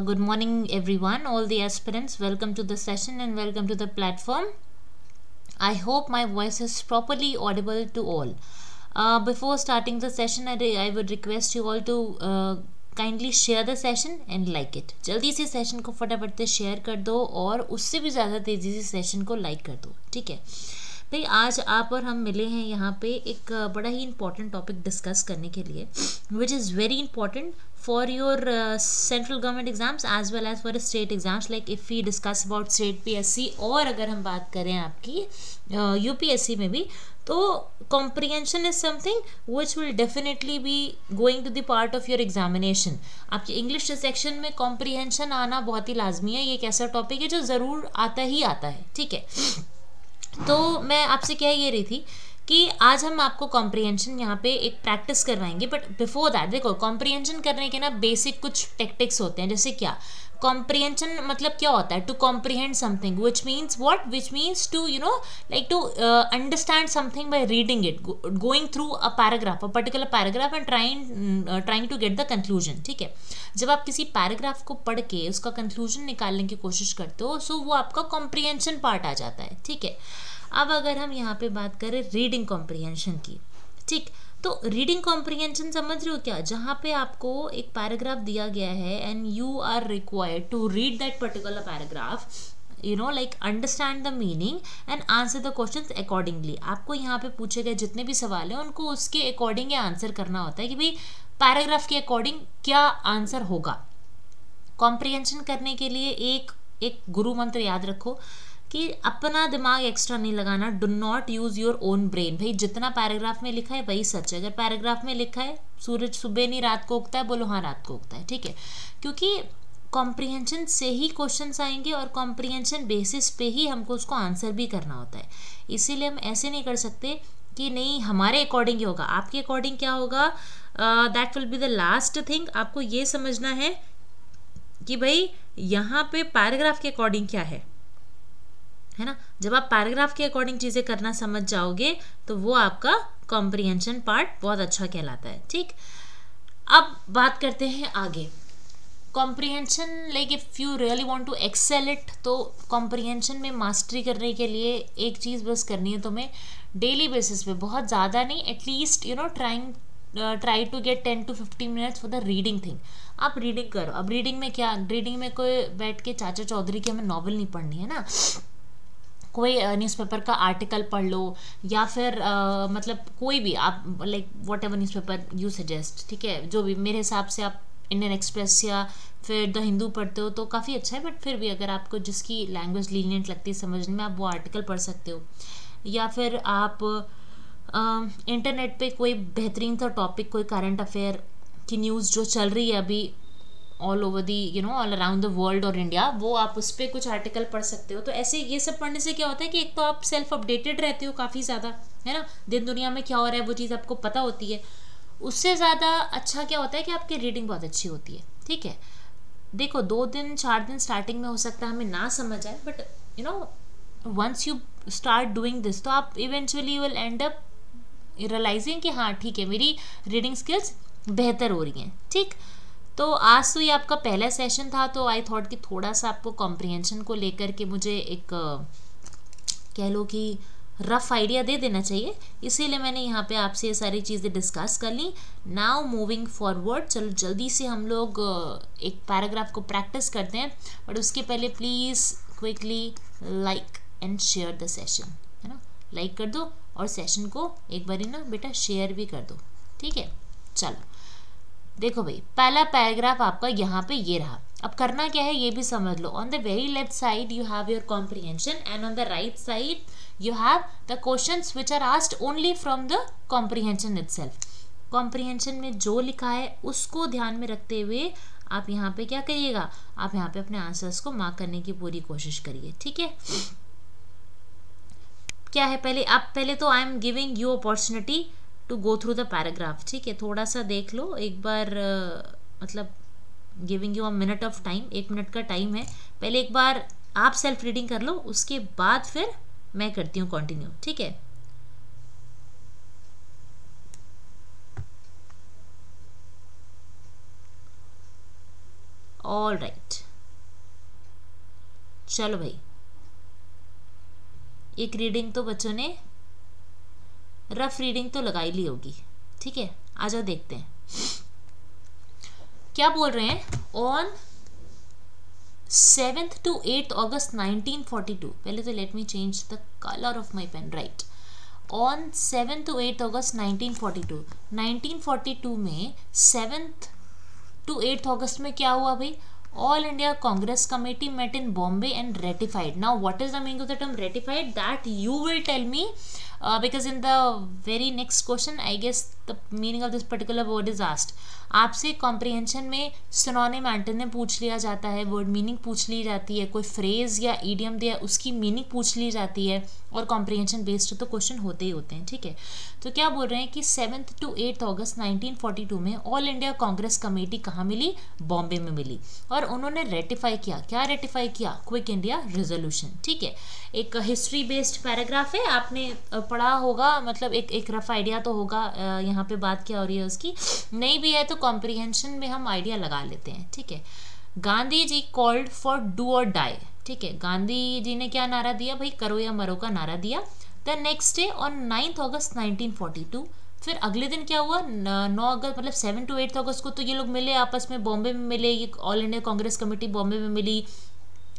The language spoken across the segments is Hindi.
Good morning, everyone, all the aspirants. Welcome to the session and welcome to the platform. I hope my voice is properly audible to all. Before starting the session, I would request you all to kindly share the session and like it. जल्दी से सेशन को फटाफट से शेयर कर दो और उससे भी ज़्यादा तेज़ी से सेशन को लाइक कर दो. ठीक है भाई, आज आप और हम मिले हैं यहाँ पे एक बड़ा ही इंपॉर्टेंट टॉपिक डिस्कस करने के लिए, which is very important for your central government exams as well as for state exams. Like if we discuss about state PSC और अगर हम बात करें आपकी यूपीएससी में भी, तो comprehension is something which will definitely be going to the part of your examination. आपके इंग्लिश सेक्शन में कॉम्प्रिहेंशन आना बहुत ही लाजमी है. ये एक ऐसा टॉपिक है जो ज़रूर आता ही आता है. ठीक है, तो मैं आपसे कह ये रही थी कि आज हम आपको कॉम्प्रिहेंशन यहाँ पे एक प्रैक्टिस करवाएंगे. बट बिफोर दैट देखो, कॉम्प्रिहेंशन करने के ना बेसिक कुछ टेक्टिक्स होते हैं. जैसे क्या कॉम्प्रिहेंशन मतलब क्या होता है? To comprehend something which means what, which means to like to understand something by reading it, going through a paragraph, a particular paragraph and trying to get the conclusion. ठीक है, जब आप किसी पैराग्राफ को पढ़ के उसका कंक्लूजन निकालने की कोशिश करते हो, सो वो आपका कॉम्प्रिहेंशन पार्ट आ जाता है. ठीक है, अब अगर हम यहाँ पे बात करें रीडिंग कॉम्प्रिहेंशन की, ठीक, तो रीडिंग कॉम्प्रिहेंशन समझ रहे हो क्या? जहाँ पे आपको एक पैराग्राफ दिया गया है and you are required to read that particular paragraph, like understand the meaning and answer the questions accordingly. आपको यहाँ पे पूछे गए जितने भी सवाल हैं उनको उसके अकॉर्डिंग आंसर करना होता है कि भाई पैराग्राफ के अकॉर्डिंग क्या आंसर होगा. कॉम्प्रिहेंशन करने के लिए एक गुरु मंत्र याद रखो कि अपना दिमाग एक्स्ट्रा नहीं लगाना. Do not use your own brain. भाई जितना पैराग्राफ में लिखा है वही सच है. अगर पैराग्राफ में लिखा है सूरज सुबह नहीं रात को उगता है, बोलो हाँ रात को उगता है. ठीक है, क्योंकि कॉम्प्रिहेंशन से ही क्वेश्चंस आएंगे और कॉम्प्रिहेंशन बेसिस पे ही हमको उसको आंसर भी करना होता है. इसीलिए हम ऐसे नहीं कर सकते कि नहीं हमारे अकॉर्डिंग ही होगा. आपके अकॉर्डिंग क्या होगा, that will be the last thing. आपको ये समझना है कि भाई यहाँ पे पैराग्राफ के अकॉर्डिंग क्या है ना. जब आप पैराग्राफ के अकॉर्डिंग चीज़ें करना समझ जाओगे तो वो आपका कॉम्प्रिहेंशन पार्ट बहुत अच्छा कहलाता है. ठीक, अब बात करते हैं आगे. Comprehension, like if you really want to excel it, तो कॉम्प्रिहेंशन में मास्टरी करने के लिए एक चीज़ बस करनी है तुम्हें. डेली बेसिस पे, बहुत ज़्यादा नहीं, at least try to get 10 to 15 minutes for the reading thing. आप रीडिंग करो. अब रीडिंग में क्या, रीडिंग में कोई बैठ के चाचा चौधरी की हमें नॉवल नहीं पढ़नी है ना. कोई न्यूज़पेपर का आर्टिकल पढ़ लो या फिर मतलब कोई भी आप, like what ever newspaper you suggest. ठीक है, जो भी मेरे हिसाब से आप इंडियन एक्सप्रेस या फिर द हिंदू पढ़ते हो तो काफ़ी अच्छा है. बट फिर भी अगर आपको जिसकी लैंग्वेज लीनियंट लगती है समझने में, आप वो आर्टिकल पढ़ सकते हो. या फिर आप इंटरनेट पे कोई बेहतरीन सा टॉपिक, कोई करंट अफेयर की न्यूज़ जो चल रही है अभी all over the all around the world और इंडिया, वो आप उस पर कुछ आर्टिकल पढ़ सकते हो. तो ऐसे ये सब पढ़ने से क्या होता है कि एक तो आप सेल्फ अपडेटेड रहते हो काफ़ी ज़्यादा, है ना. दिन दुनिया में क्या हो रहा है वो चीज़ आपको पता होती है. उससे ज़्यादा अच्छा क्या होता है कि आपकी रीडिंग बहुत अच्छी होती है. ठीक है, देखो 2 दिन 4 दिन स्टार्टिंग में हो सकता है हमें ना समझ आए, but once you start doing this तो आप eventually you will end up realizing कि हाँ ठीक है, मेरी रीडिंग स्किल्स बेहतर हो रही हैं. ठीक, तो आज तो ये आपका पहला सेशन था, तो आई थॉट कि थोड़ा सा आपको कॉम्प्रिहेंशन को लेकर के मुझे एक कह लो कि रफ आइडिया दे देना चाहिए. इसीलिए मैंने यहाँ पे आपसे ये सारी चीज़ें डिस्कस कर ली. नाउ मूविंग फॉरवर्ड, चलो जल्दी से हम लोग एक पैराग्राफ को प्रैक्टिस करते हैं. बट उसके पहले please quickly like and share the session, है ना. लाइक कर दो और सेशन को एक बारी ना बेटा शेयर भी कर दो. ठीक है, चलो देखो भाई, पहला पैराग्राफ आपका यहाँ पे ये रहा. अब करना क्या है ये भी समझ लो. On the very left side you have your comprehension and on the right side you have the questions which are asked only from the comprehension itself. Comprehension में जो लिखा है उसको ध्यान में रखते हुए आप यहाँ पे क्या करिएगा, आप यहाँ पे अपने आंसर्स को मार्क करने की पूरी कोशिश करिए. ठीक है, क्या है पहले तो I am giving you opportunity to go through the paragraph. ठीक है, थोड़ा सा देख लो एक बार, मतलब giving you a minute of time, 1 minute का टाइम है. पहले एक बार आप सेल्फ रीडिंग कर लो, उसके बाद फिर मैं करती हूँ कंटिन्यू. ठीक है, ऑल राइट, चलो भाई, एक रीडिंग तो बच्चों ने रफ रीडिंग तो लगा ही ली होगी, ठीक है। आ जाओ देखते हैं क्या बोल रहे हैं। On 7th to 8th August 1942, पहले तो let me change the colour of my pen, right. On 7th to 8th August 1942 में 7th to 8th August में क्या हुआ भाई? All India Congress Committee met in Bombay and ratified. Now, what is the meaning of the term ratified? That you will tell me, because in the very next question, I guess the meaning of this particular word is asked. आपसे कॉम्प्रिहेंशन में सिनोनिम एंटोनिम पूछ लिया जाता है, वर्ड मीनिंग पूछ ली जाती है, कोई फ्रेज या ईडियम दिया उसकी मीनिंग पूछ ली जाती है, और कॉम्प्रिहेंशन बेस्ड तो क्वेश्चन होते ही होते हैं, ठीक है। तो क्या बोल रहे हैं कि 7th to 8th August 1942 में ऑल इंडिया कांग्रेस कमेटी कहाँ मिली? बॉम्बे में मिली, और उन्होंने रेटिफाई किया। क्या रेटिफाई किया? क्विक इंडिया रेजोल्यूशन, ठीक है। एक हिस्ट्री बेस्ड पैराग्राफ है, आपने पढ़ा होगा, मतलब एक रफ आइडिया तो होगा यहाँ पे बात क्या हो रही है उसकी, नहीं भी है तो कॉम्प्रिहेंशन में हम आइडिया लगा लेते हैं, ठीक है। Gandhi ji called for do और डाई, ठीक है। गांधी जी ने क्या नारा दिया भाई? करो या मरो का नारा दिया। The next day on 9th August 1942, फिर अगले दिन क्या हुआ? 9 अगस्त, मतलब 7 to 8 अगस्त को तो ये लोग मिले आपस में, बॉम्बे में मिले, ये all India Congress committee Bombay में मिली।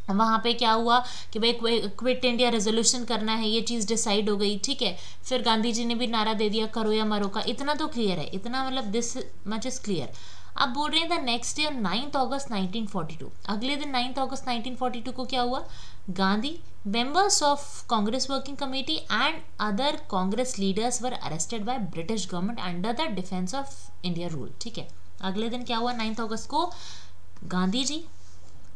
वहाँ पे क्या हुआ कि भाई क्विट इंडिया रेजोल्यूशन करना है, ये चीज़ डिसाइड हो गई, ठीक है। फिर गांधी जी ने भी नारा दे दिया करो या मरो का, इतना तो क्लियर है, इतना मतलब दिस मच इज क्लियर। अब बोल रहे हैं the next day 9th August 1942, अगले दिन 9th August 1942 को क्या हुआ? Gandhi, members of Congress working committee and other Congress leaders were arrested by British government under the defence of India rule, ठीक है। अगले दिन क्या हुआ? 9th August को Gandhi ji,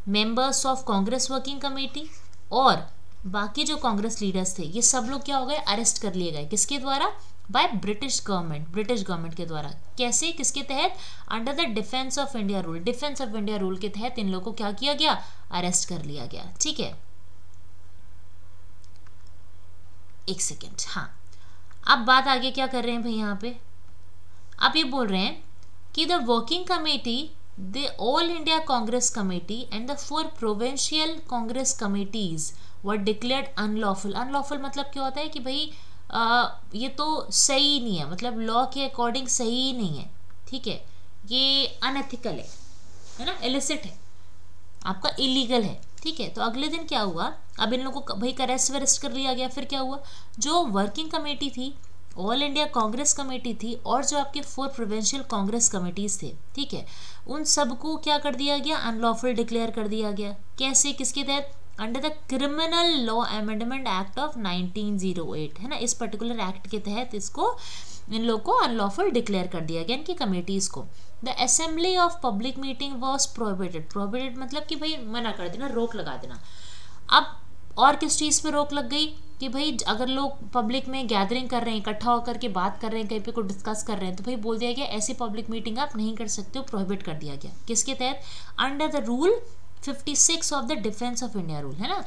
members of Congress working committee और बाकी जो कांग्रेस लीडर्स थे, ये सब लोग क्या हो गए? अरेस्ट कर लिए गए। किसके द्वारा? बाय ब्रिटिश गवर्नमेंट के द्वारा। कैसे? किसके तहत? Under the defence of India rule, defence of India rule के तहत इन लोगों को क्या किया गया? अरेस्ट कर लिया गया, ठीक है। एक सेकेंड, हाँ, अब बात आगे क्या कर रहे हैं भाई यहाँ पे? अब ये बोल रहे हैं कि the working committee, the All India Congress Committee and the 4 provincial Congress committees were declared unlawful. unlawful मतलब क्या होता है कि भाई ये तो सही नहीं है, मतलब लॉ के अकॉर्डिंग सही नहीं है, ठीक है, ये अनएथिकल है ना, इलिसिट है, आपका इलीगल है, ठीक है। तो अगले दिन क्या हुआ? अब इन लोगों को भाई अरेस्ट कर लिया गया। फिर क्या हुआ? जो वर्किंग कमेटी थी, ऑल इंडिया कांग्रेस कमेटी थी, और जो आपके 4 प्रोविंशियल कांग्रेस कमेटीज थे, ठीक है, उन सबको क्या कर दिया गया? अनलॉफुल डिक्लेयर कर दिया गया। कैसे? किसके तहत? Under the criminal law amendment act of 1908, है ना, इस पर्टिकुलर एक्ट के तहत इसको, इन लोगों को अनलॉफुल डिक्लेयर कर दिया गया, इनकी कमेटीज को। The assembly of public meeting was prohibited मतलब कि भाई मना कर देना, रोक लगा देना। अब और किस चीज़ पे रोक लग गई कि भाई अगर लोग पब्लिक में गैदरिंग कर रहे हैं, इकट्ठा होकर के बात कर रहे हैं, कहीं पे कुछ डिस्कस कर रहे हैं, तो भाई बोल दिया गया ऐसी पब्लिक मीटिंग आप नहीं कर सकते हो, प्रोहिबिट कर दिया गया। किसके तहत? Under the rule 56 of the defence of India rule, है ना,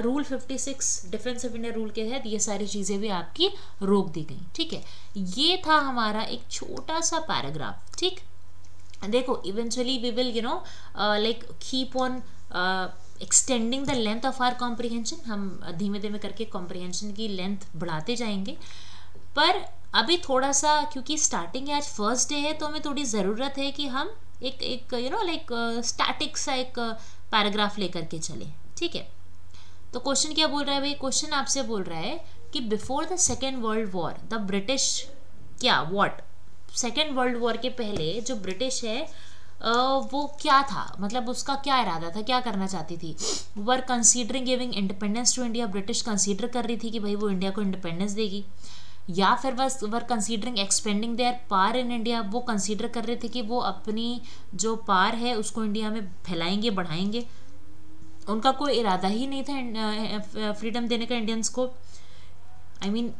rule 56 defence of India rule के तहत ये सारी चीज़ें भी आपकी रोक दी गई, ठीक है। ये था हमारा एक छोटा सा पैराग्राफ, ठीक। देखो eventually we will like keep on extending the length of our comprehension, हम धीमे धीमे करके कॉम्प्रिहेंशन की लेंथ बढ़ाते जाएंगे। पर अभी थोड़ा सा, क्योंकि स्टार्टिंग है, आज फर्स्ट डे है, तो हमें थोड़ी ज़रूरत है कि हम एक लाइक स्टैटिक सा एक पैराग्राफ लेकर के चले, ठीक है। तो क्वेश्चन क्या बोल रहा है भाई? क्वेश्चन आपसे बोल रहा है कि before the second world war the British, क्या व्हाट, सेकेंड वर्ल्ड वॉर के पहले जो ब्रिटिश है वो क्या था, मतलब उसका क्या इरादा था, क्या करना चाहती थी? Were considering giving independence to India, British consider कर रही थी कि भाई वो इंडिया को इंडिपेंडेंस देगी, या फिर बस were considering expanding their power in India, वो कंसीडर कर रहे थे कि वो अपनी जो पावर है उसको इंडिया में फैलाएंगे, बढ़ाएंगे। उनका कोई इरादा ही नहीं था फ्रीडम देने का इंडियंस को, I mean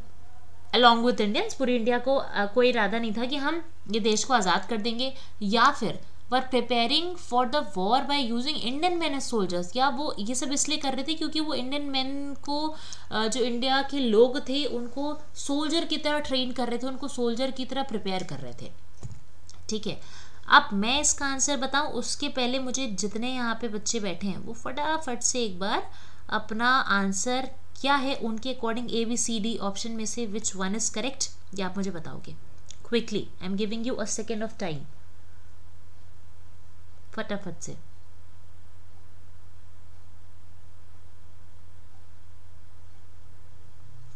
along with Indians, पूरी इंडिया को कोई इरादा नहीं था कि हम ये देश को आज़ाद कर देंगे, या फिर were preparing for the war by using Indian man as soldiers, या वो ये सब इसलिए कर रहे थे क्योंकि वो इंडियन मैन को जो इंडिया के लोग थे उनको सोल्जर की तरह ट्रेन कर रहे थे, उनको सोल्जर की तरह प्रिपेयर कर रहे थे, ठीक है। अब मैं इसका आंसर बताऊं उसके पहले मुझे जितने यहाँ पे बच्चे बैठे हैं वो फटाफट से एक बार अपना आंसर क्या है उनके अकॉर्डिंग ABCD ऑप्शन में से विच वन इज करेक्ट ये आप मुझे बताओगे quickly. I am giving you a second of time. फटाफट से.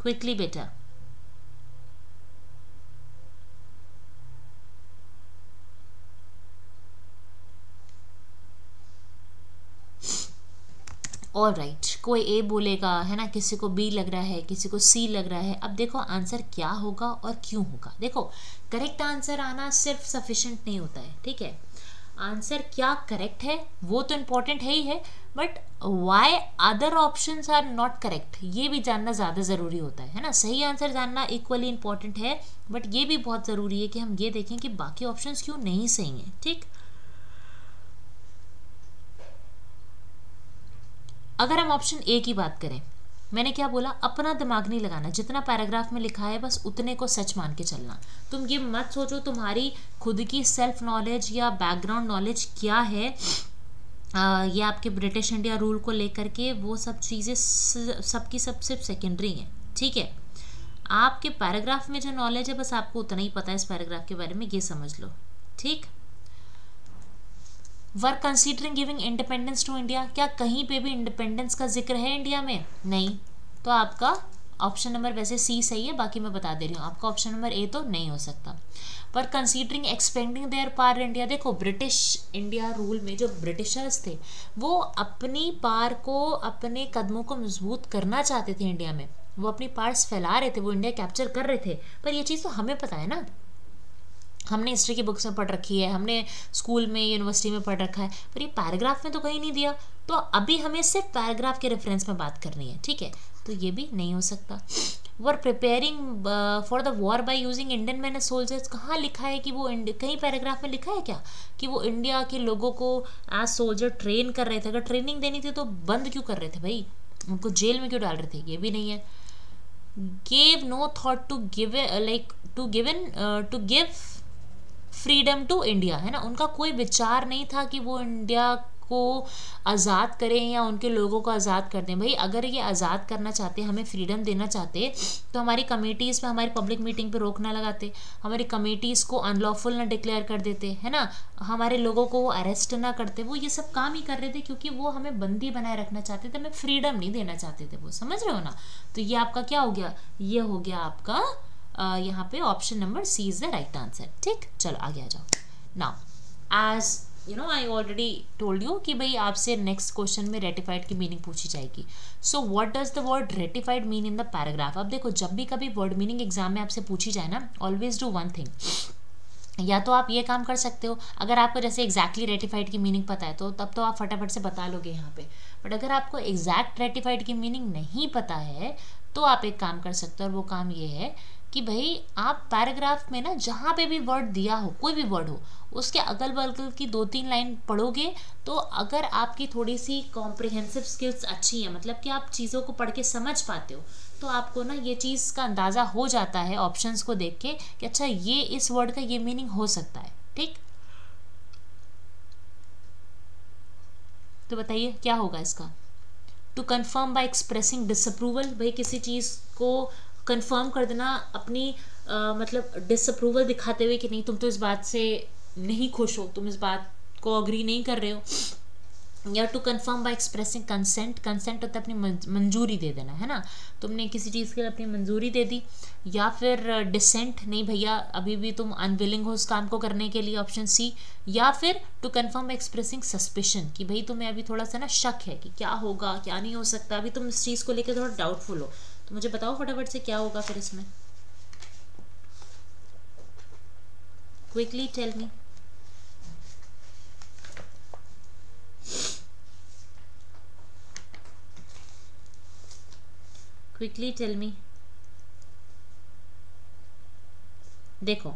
क्विकली बेटा. ऑल राइट, कोई ए बोलेगा है ना, किसी को बी लग रहा है, किसी को सी लग रहा है. अब देखो आंसर क्या होगा और क्यों होगा. देखो करेक्ट आंसर आना सिर्फ सफिशिएंट नहीं होता है, ठीक है. आंसर क्या करेक्ट है वो तो इम्पोर्टेंट है ही है, but why other options are not correct ये भी जानना ज़्यादा ज़रूरी होता है ना. सही आंसर जानना इक्वली इम्पॉर्टेंट है, बट ये भी बहुत ज़रूरी है कि हम ये देखें कि बाकी ऑप्शंस क्यों नहीं सही हैं. ठीक, अगर हम ऑप्शन ए की बात करें, मैंने क्या बोला, अपना दिमाग नहीं लगाना, जितना पैराग्राफ में लिखा है बस उतने को सच मान के चलना. तुम ये मत सोचो तुम्हारी खुद की सेल्फ नॉलेज या बैकग्राउंड नॉलेज क्या है, ये आपके ब्रिटिश इंडिया रूल को लेकर के वो सब चीज़ें सबकी सब सिर्फ सेकेंडरी हैं. ठीक है, आपके पैराग्राफ में जो नॉलेज है बस आपको उतना ही पता है इस पैराग्राफ के बारे में, ये समझ लो. ठीक, were considering giving independence to India, क्या कहीं पे भी इंडिपेंडेंस का जिक्र है इंडिया में? नहीं. तो आपका ऑप्शन नंबर वैसे सी सही है, बाकी मैं बता दे रही हूँ आपका ऑप्शन नंबर ए तो नहीं हो सकता. पर considering expanding their power India, देखो ब्रिटिश इंडिया रूल में जो ब्रिटिशर्स थे वो अपनी पार को, अपने कदमों को मजबूत करना चाहते थे इंडिया में, वो अपनी पार्स फैला रहे थे, वो इंडिया कैप्चर कर रहे थे. पर ये चीज़ तो हमें पता है ना, हमने हिस्ट्री की बुक्स में पढ़ रखी है, हमने स्कूल में यूनिवर्सिटी में पढ़ रखा है, पर ये पैराग्राफ में तो कहीं नहीं दिया. तो अभी हमें सिर्फ पैराग्राफ के रेफरेंस में बात करनी है. ठीक है, तो ये भी नहीं हो सकता. Were preparing for the war by using Indian man as soldiers, कहाँ लिखा है कि वो कहीं पैराग्राफ में लिखा है क्या कि वो इंडिया के लोगों को एज सोल्जर ट्रेन कर रहे थे? अगर ट्रेनिंग देनी थी तो बंद क्यों कर रहे थे भाई, उनको जेल में क्यों डाल रहे थे? ये भी नहीं है. Gave no thought to give like to give freedom to India, है ना, उनका कोई विचार नहीं था कि वो इंडिया को आज़ाद करें या उनके लोगों को आज़ाद कर दें. भाई अगर ये आज़ाद करना चाहते, हमें फ्रीडम देना चाहते, तो हमारी कमेटीज़ पे, हमारी पब्लिक मीटिंग पे रोक ना लगाते, हमारी कमेटीज़ को अनलॉफुल ना डिक्लेयर कर देते, है ना, हमारे लोगों को वो अरेस्ट ना करते. वो ये सब काम ही कर रहे थे क्योंकि वो हमें बंदी बनाए रखना चाहते थे, हमें फ्रीडम नहीं देना चाहते थे वो, समझ रहे हो ना. तो ये आपका क्या हो गया, ये हो गया आपका यहाँ पे option number C is the right answer. ठीक, चलो आगे आ जाओ. Now as you know I already told you कि भाई आपसे नेक्स्ट क्वेश्चन में रेटिफाइड की मीनिंग पूछी जाएगी. So what does the word ratified mean in the paragraph. अब देखो जब भी कभी वर्ड मीनिंग एग्जाम में आपसे पूछी जाए ना, ऑलवेज डू वन थिंग, या तो आप ये काम कर सकते हो, अगर आपको जैसे एग्जैक्टली रेटिफाइड की मीनिंग पता है तो तब तो आप फटाफट से बता लोगे यहाँ पे. बट अगर आपको एग्जैक्ट रेटिफाइड की मीनिंग नहीं पता है तो आप एक काम कर सकते हो, और वो काम ये है कि भाई आप पैराग्राफ में ना जहाँ पे भी वर्ड दिया हो, कोई भी वर्ड हो, उसके अगल बगल की 2-3 लाइन पढ़ोगे तो अगर आपकी थोड़ी सी कॉम्प्रिहेंसिव स्किल्स अच्छी हैं, मतलब कि आप चीज़ों को पढ़ के समझ पाते हो, तो आपको ना ये चीज़ का अंदाज़ा हो जाता है ऑप्शंस को देख के कि अच्छा ये इस वर्ड का ये मीनिंग हो सकता है. ठीक, तो बताइए क्या होगा इसका. To confirm by expressing disapproval, भाई किसी चीज़ को कंफर्म कर देना अपनी मतलब डिसअप्रूवल दिखाते हुए कि नहीं तुम तो इस बात से नहीं खुश हो, तुम इस बात को अग्री नहीं कर रहे हो. या to confirm by expressing consent, consent होता है अपनी मंजूरी दे देना, है ना, तुमने किसी चीज़ के लिए अपनी मंजूरी दे दी. या फिर डिसेंट, नहीं भैया अभी भी तुम अनविलिंग हो उस काम को करने के लिए, ऑप्शन सी. या फिर to confirm by expressing suspicion, कि भाई तुम्हें अभी थोड़ा सा ना शक है कि क्या होगा क्या नहीं हो सकता, अभी तुम इस चीज़ को लेकर थोड़ा डाउटफुल हो. तो मुझे बताओ फटाफट से क्या होगा फिर इसमें, quickly tell me. Quickly tell me. देखो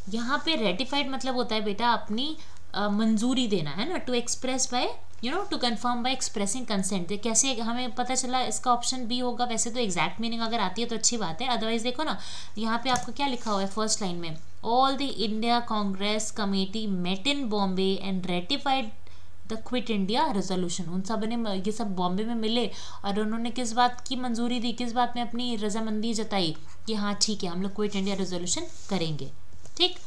यहाँ पे रेटिफाइड मतलब होता है बेटा अपनी मंजूरी देना, है ना, to express by you know to confirm by expressing consent. कैसे हमें पता चला इसका ऑप्शन बी होगा. वैसे तो एग्जैक्ट मीनिंग अगर आती है तो अच्छी बात है, अदरवाइज देखो ना यहाँ पे आपको क्या लिखा हुआ है फर्स्ट लाइन में, All the India Congress Committee met in Bombay and ratified the quit India resolution. उन सब ने ये सब बॉम्बे में मिले और उन्होंने किस बात की मंजूरी दी, किस बात में अपनी रजामंदी जताई कि हाँ ठीक है हम लोग क्विट इंडिया रेजोल्यूशन करेंगे। ठीक,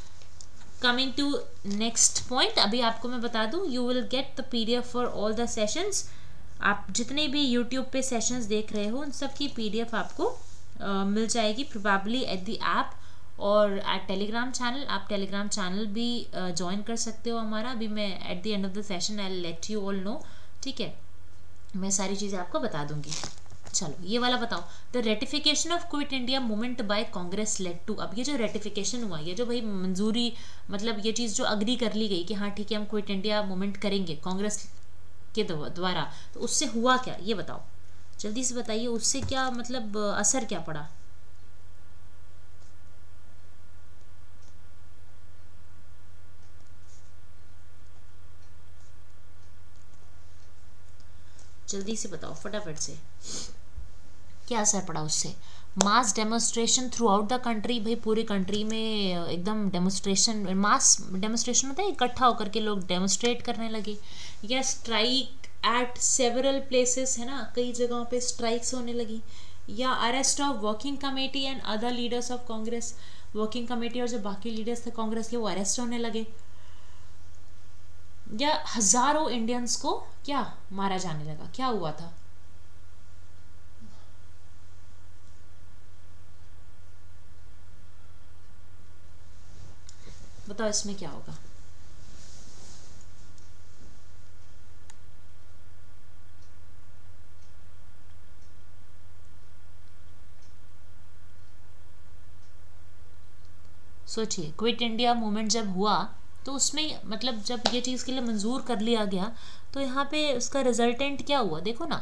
कमिंग टू नेक्स्ट पॉइंट, अभी आपको मैं बता दूं you will get the PDF for all the sessions. आप जितने भी यूट्यूब पे सेशंस देख रहे हो उन सब की PDF आपको मिल जाएगी प्रोबेबली एट द ऐप और एट टेलीग्राम चैनल। आप टेलीग्राम चैनल भी ज्वाइन कर सकते हो हमारा। अभी मैं at the end of the session I let you all know. ठीक है, मैं सारी चीज़ें आपको बता दूंगी। चलो ये वाला बताओ, the ratification of quit India movement by Congress led to. अब ये जो रेटिफिकेशन हुआ, ये जो भाई मंजूरी, मतलब ये चीज़ जो अग्री कर ली गई कि हाँ ठीक है हम क्विट इंडिया मूवमेंट करेंगे कांग्रेस के द्वारा, तो उससे हुआ क्या ये बताओ, जल्दी से बताइए। उससे क्या मतलब असर क्या पड़ा? जल्दी से बताओ फटाफट से, क्या असर पड़ा उससे? Mass demonstration throughout the country. भाई पूरी कंट्री में एकदम डेमोन्स्ट्रेशन, मास डेमोन्स्ट्रेशन होता है, इकट्ठा होकर के लोग डेमोन्स्ट्रेट करने लगे। या स्ट्राइक एट सेवरल प्लेसेस, है ना, कई जगहों पे स्ट्राइक्स होने लगी। या arrest of working committee and other leaders of Congress. Working committee और जो बाकी लीडर्स थे कांग्रेस के वो अरेस्ट होने लगे। या हजारों इंडियंस को क्या मारा जाने लगा, क्या हुआ था? बताओ इसमें क्या होगा? सोचिए, क्विट इंडिया मूवमेंट जब हुआ तो उसमें मतलब जब ये चीज़ के लिए मंजूर कर लिया गया तो यहाँ पे उसका रिजल्टेंट क्या हुआ देखो ना।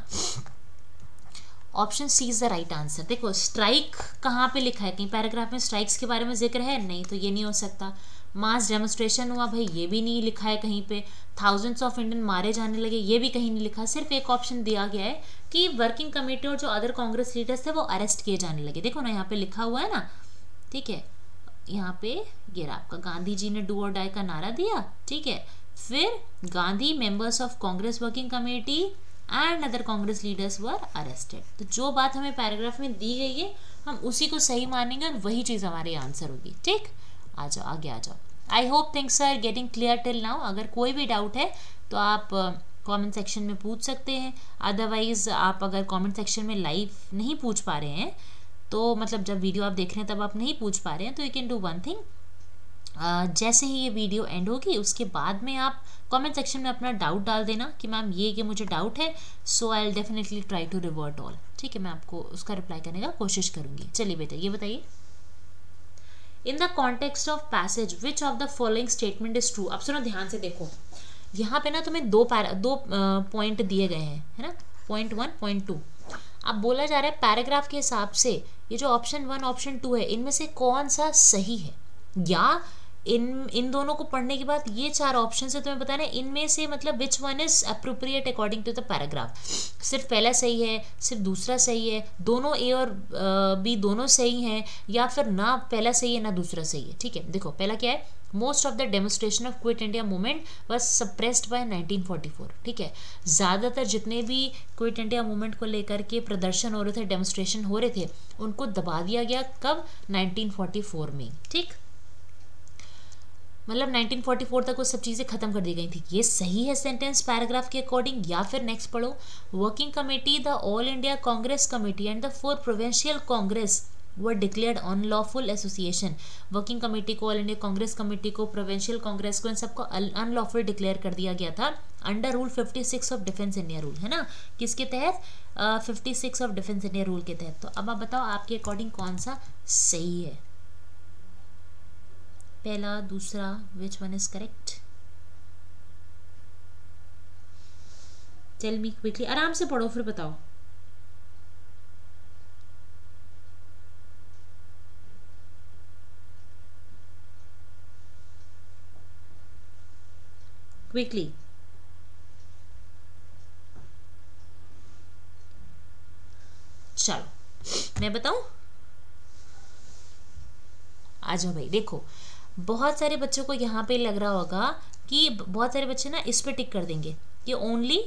Option C is the right answer. देखो स्ट्राइक कहाँ पे लिखा है, कहीं पैराग्राफ में स्ट्राइक्स के बारे में जिक्र है? नहीं, तो ये नहीं हो सकता। मास डेमोन्स्ट्रेशन हुआ, भाई ये भी नहीं लिखा है कहीं पे। थाउजेंड्स ऑफ इंडियन मारे जाने लगे, ये भी कहीं नहीं लिखा। सिर्फ एक ऑप्शन दिया गया है कि वर्किंग कमेटी और जो अदर कांग्रेस लीडर्स थे वो अरेस्ट किए जाने लगे। देखो ना यहाँ पे लिखा हुआ है ना, ठीक है, यहाँ पे ये आपका गांधी जी ने डू और डाई का नारा दिया, ठीक है। फिर Gandhi, members of Congress working committee and other Congress leaders were arrested. तो जो बात हमें पैराग्राफ में दी गई है हम उसी को सही मानेंगे और वही चीज़ हमारी आंसर होगी। ठीक, आ जाओ आगे आ जाओ। I hope things are getting clear till now. अगर कोई भी डाउट है तो आप कमेंट सेक्शन में पूछ सकते हैं। अदरवाइज आप अगर कमेंट सेक्शन में लाइव नहीं पूछ पा रहे हैं तो मतलब जब वीडियो आप देख रहे हैं तब आप नहीं पूछ पा रहे हैं तो you can do one thing, जैसे ही ये वीडियो एंड होगी उसके बाद में आप कमेंट सेक्शन में अपना डाउट डाल देना कि मैम ये मुझे डाउट है, so I will definitely try to revert all. ठीक है, मैं आपको उसका रिप्लाई करने का कोशिश करूंगी। चलिए बेटा ये बताइए, in the context of passage which of the following statement is true. अब सुनो ध्यान से देखो, यहाँ पे ना तुम्हें दो पॉइंट दिए गए हैं, है ना, पॉइंट 1 पॉइंट 2। अब बोला जा रहा है पैराग्राफ के हिसाब से ये जो ऑप्शन 1 ऑप्शन 2 है इनमें से कौन सा सही है, या इन दोनों को पढ़ने के बाद ये 4 ऑप्शन से तुम्हें बताना है इनमें से मतलब which one is appropriate according to the paragraph. सिर्फ पहला सही है, सिर्फ दूसरा सही है, दोनों ए और बी दोनों सही हैं, या फिर ना पहला सही है ना दूसरा सही है। ठीक है, देखो पहला क्या है, most of the demonstration of quit India movement was suppressed bye 1944। ठीक है, ज़्यादातर जितने भी क्विट इंडिया मूवमेंट को लेकर के प्रदर्शन हो रहे थे, डेमोन्स्ट्रेशन हो रहे थे, उनको दबा दिया गया कब? 1944 में। ठीक, मतलब 1944 तक वो सब चीज़ें खत्म कर दी गई थी। ये सही है सेंटेंस पैराग्राफ के अकॉर्डिंग, या फिर नेक्स्ट पढ़ो, working committee, the all India Congress committee and the 4 provincial Congress were declared unlawful association. Working committee को, ऑल इंडिया कांग्रेस कमेटी को, प्रोविंशियल कांग्रेस को, इन सबको अनलॉफुल डिक्लेयर कर दिया गया था under rule 56 of defence India rule, है ना, किसके तहत? 56 ऑफ डिफेंस इंडिया रूल के तहत। तो अब आप बताओ आपके अकॉर्डिंग कौन सा सही है, पहला दूसरा, which one is correct? Tell me quickly, आराम से पढ़ो फिर बताओ। क्विकली, चलो मैं बताऊं, आ जाओ भाई। देखो बहुत सारे बच्चों को यहाँ पे लग रहा होगा कि बहुत सारे बच्चे ना इस पे टिक कर देंगे कि ओनली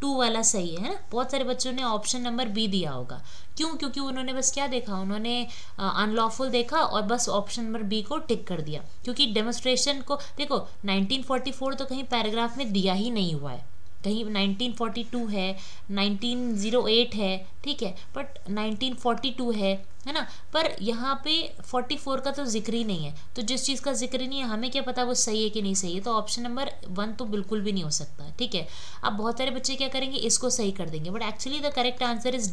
2 वाला सही है ना। बहुत सारे बच्चों ने ऑप्शन नंबर बी दिया होगा। क्यों? क्योंकि उन्होंने बस क्या देखा, उन्होंने अनलॉफुल देखा और बस ऑप्शन नंबर बी को टिक कर दिया। क्योंकि डेमोस्ट्रेशन को देखो 1944 तो कहीं पैराग्राफ में दिया ही नहीं हुआ है, कहीं 1942 है, 1908 है, ठीक है, बट 1942 है ना, पर यहाँ पे 44 का तो जिक्र ही नहीं है। तो जिस चीज़ का जिक्र नहीं है हमें क्या पता वो सही है कि नहीं सही है, तो ऑप्शन नंबर 1 तो बिल्कुल भी नहीं हो सकता, ठीक है। अब बहुत सारे बच्चे क्या करेंगे, इसको सही कर देंगे, but actually the correct answer is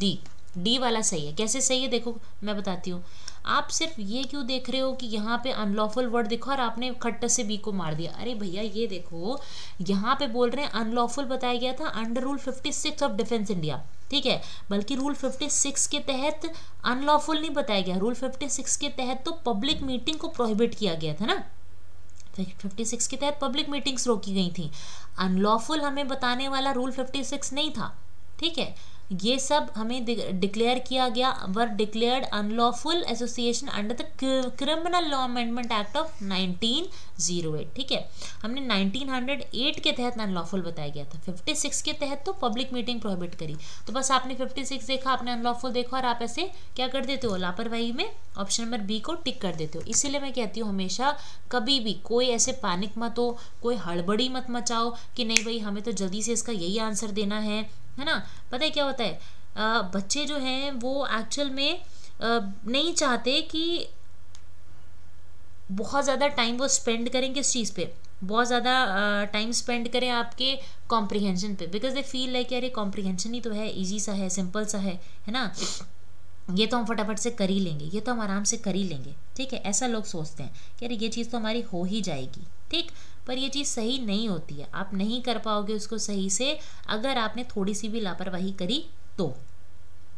D वाला सही है। कैसे सही है देखो मैं बताती हूँ। आप सिर्फ ये क्यों देख रहे हो कि यहाँ पे अनलॉफुल वर्ड देखो और आपने खट्टा से बी को मार दिया। अरे भैया ये देखो, यहाँ पे बोल रहे हैं अनलॉफुल बताया गया था under rule 56 of defence India, ठीक है, बल्कि रूल 56 के तहत अनलॉफुल नहीं बताया गया। रूल 56 के तहत तो पब्लिक मीटिंग को प्रोहिबिट किया गया था ना, 56 के तहत पब्लिक मीटिंग्स रोकी गई थी। अनलॉफुल हमें बताने वाला रूल 56 नहीं था, ठीक है। ये सब हमें डिक्लेयर किया गया, were declared unlawful association under the criminal law amendment act of 1908, ठीक है। हमने 1908 के तहत अनलॉफुल बताया गया था, 56 के तहत तो पब्लिक मीटिंग प्रोहिबिट करी। तो बस आपने 56 देखा, आपने अनलॉफुल देखा और आप ऐसे क्या कर देते हो, लापरवाही में ऑप्शन नंबर बी को टिक कर देते हो। इसीलिए मैं कहती हूँ हमेशा कभी भी कोई ऐसे पैनिक मत हो, कोई हड़बड़ी मत मचाओ कि नहीं भाई हमें तो जल्दी से इसका यही आंसर देना है ना। पता है क्या होता है, बच्चे जो हैं वो एक्चुअल में नहीं चाहते कि बहुत ज़्यादा टाइम वो स्पेंड करें किस चीज़ पे, बहुत ज़्यादा टाइम स्पेंड करें आपके कॉम्प्रिहेंशन पे, बिकॉज दे फील लाइक यार ये कॉम्प्रिहेंशन ही तो है, ईजी सा है, सिंपल सा है ना, ये तो हम फटाफट से कर ही लेंगे, ये तो हम आराम से कर ही लेंगे, ठीक है। ऐसा लोग सोचते हैं कि अरे ये चीज़ तो हमारी हो ही जाएगी, ठीक, पर ये चीज़ सही नहीं होती है। आप नहीं कर पाओगे उसको सही से अगर आपने थोड़ी सी भी लापरवाही करी तो,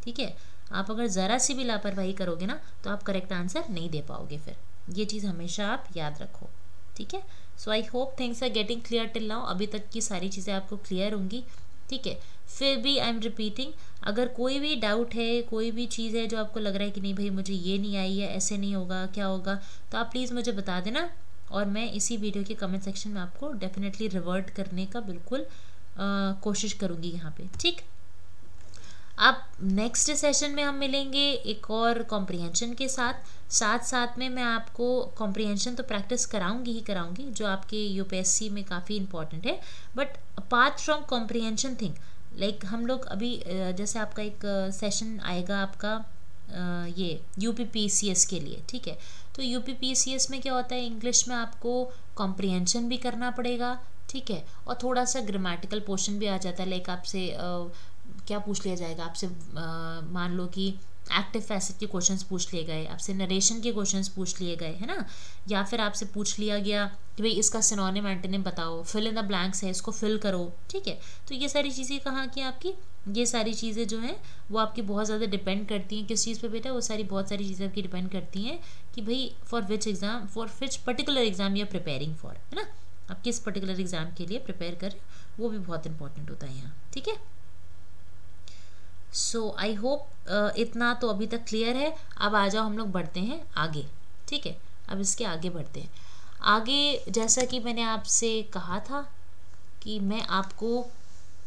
ठीक है। आप अगर ज़रा सी भी लापरवाही करोगे ना तो आप करेक्ट आंसर नहीं दे पाओगे फिर। ये चीज़ हमेशा आप याद रखो, ठीक है। So I hope things are getting clear till now. अभी तक की सारी चीज़ें आपको क्लियर होंगी, ठीक है। फिर भी आई एम रिपीटिंग, अगर कोई भी डाउट है, कोई भी चीज़ है जो आपको लग रहा है कि नहीं भाई मुझे ये नहीं आई है, ऐसे नहीं होगा, क्या होगा, तो आप प्लीज़ मुझे बता देना और मैं इसी वीडियो के कमेंट सेक्शन में आपको डेफिनेटली रिवर्ट करने का बिल्कुल कोशिश करूँगी यहाँ पे, ठीक। अब नेक्स्ट सेशन में हम मिलेंगे एक और कॉम्प्रिहेंशन के साथ में मैं आपको कॉम्प्रिहेंशन तो प्रैक्टिस कराऊंगी ही कराऊंगी जो आपके यूपीएससी में काफ़ी इंपॉर्टेंट है, but apart from comprehension thing like हम लोग अभी जैसे आपका एक सेशन आएगा आपका ये यूपीपीसीएस के लिए, ठीक है। तो यूपीपीसीएस में क्या होता है, इंग्लिश में आपको कॉम्प्रिहेंशन भी करना पड़ेगा, ठीक है, और थोड़ा सा ग्रामेटिकल पोर्शन भी आ जाता है। लाइक आपसे क्या पूछ लिया जाएगा, आपसे मान लो कि एक्टिव फैसेट के क्वेश्चंस पूछ लिए गए, आपसे नरेशन के क्वेश्चंस पूछ लिए गए, है ना, या फिर आपसे पूछ लिया गया कि भाई इसका सिनोनिम एंटोनिम बताओ, फिल इन द ब्लैंक्स है, इसको फिल करो, ठीक है। तो ये सारी चीज़ें कहाँ की आपकी, ये सारी चीज़ें जो हैं वो आपकी बहुत ज़्यादा डिपेंड करती हैं किस चीज़ पे बेटा, वो बहुत सारी चीज़ें आपकी डिपेंड करती हैं कि भाई for which particular exam you are preparing for, है ना, आप किस पर्टिकुलर एग्जाम के लिए प्रिपेयर करें, वो भी बहुत इंपॉर्टेंट होता है यहाँ, ठीक है। सो आई होप इतना तो अभी तक क्लियर है। अब आ जाओ हम लोग बढ़ते हैं आगे, ठीक है। अब इसके आगे बढ़ते हैं आगे, जैसा कि मैंने आपसे कहा था कि मैं आपको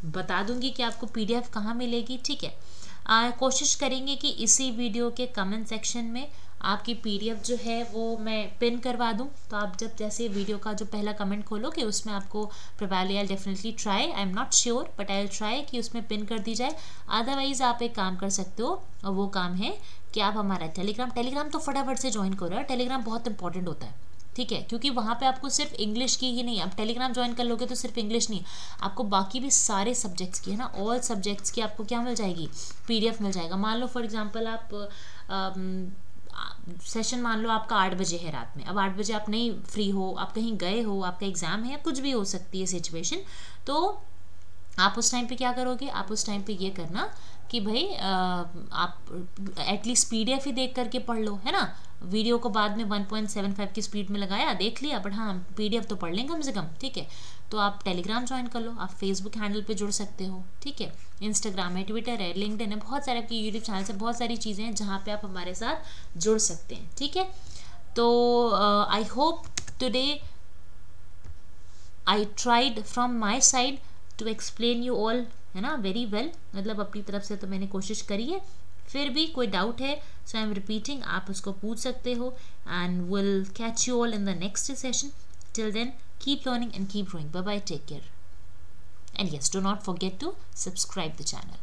बता दूंगी कि आपको पीडीएफ कहाँ मिलेगी, ठीक है। कोशिश करेंगे कि इसी वीडियो के कमेंट सेक्शन में आपकी पीडीएफ जो है वो मैं पिन करवा दूं, तो आप जब जैसे वीडियो का जो पहला कमेंट खोलोगे उसमें आपको probably I definitely try, I am not sure but I will try कि उसमें पिन कर दी जाए। अदरवाइज आप एक काम कर सकते हो और वो काम है कि आप हमारा टेलीग्राम तो फटाफट से ज्वाइन करो, टेलीग्राम बहुत इंपॉर्टेंट होता है, ठीक है, क्योंकि वहाँ पे आपको सिर्फ इंग्लिश की ही नहीं, आप टेलीग्राम ज्वाइन कर लोगे तो सिर्फ इंग्लिश नहीं, आपको बाकी भी सारे सब्जेक्ट्स की, है ना, ऑल सब्जेक्ट्स की आपको क्या मिल जाएगी, पीडीएफ मिल जाएगा। मान लो फॉर एग्जांपल आप सेशन मान लो आपका 8 बजे है रात में, अब 8 बजे आप नहीं फ्री हो, आप कहीं गए हो, आपका एग्ज़ाम है, कुछ भी हो सकती है सिचुएशन, तो आप उस टाइम पे क्या करोगे, आप उस टाइम पे ये करना कि भाई आप एटलीस्ट पीडीएफ ही देख करके पढ़ लो, है ना, वीडियो को बाद में 1.75 की स्पीड में लगाया देख लिया, बट हाँ पीडीएफ तो पढ़ लें कम से कम, ठीक है। तो आप टेलीग्राम ज्वाइन कर लो, आप फेसबुक हैंडल पे जुड़ सकते हो, ठीक है, इंस्टाग्राम है, ट्विटर है, लिंक्डइन है, बहुत सारे आपकी यूट्यूब चैनल से बहुत सारी चीज़ें हैं जहाँ पे आप हमारे साथ जुड़ सकते हैं, ठीक है। तो I hope today I tried from my side to explain you all, है ना, वेरी वेल. मतलब अपनी तरफ से तो मैंने कोशिश करी है. फिर भी कोई डाउट है सो आई एम रिपीटिंग, आप उसको पूछ सकते हो. And will catch you all in the next session. Till then keep learning and keep growing. Bye bye, take care. And yes, do not forget to subscribe the channel.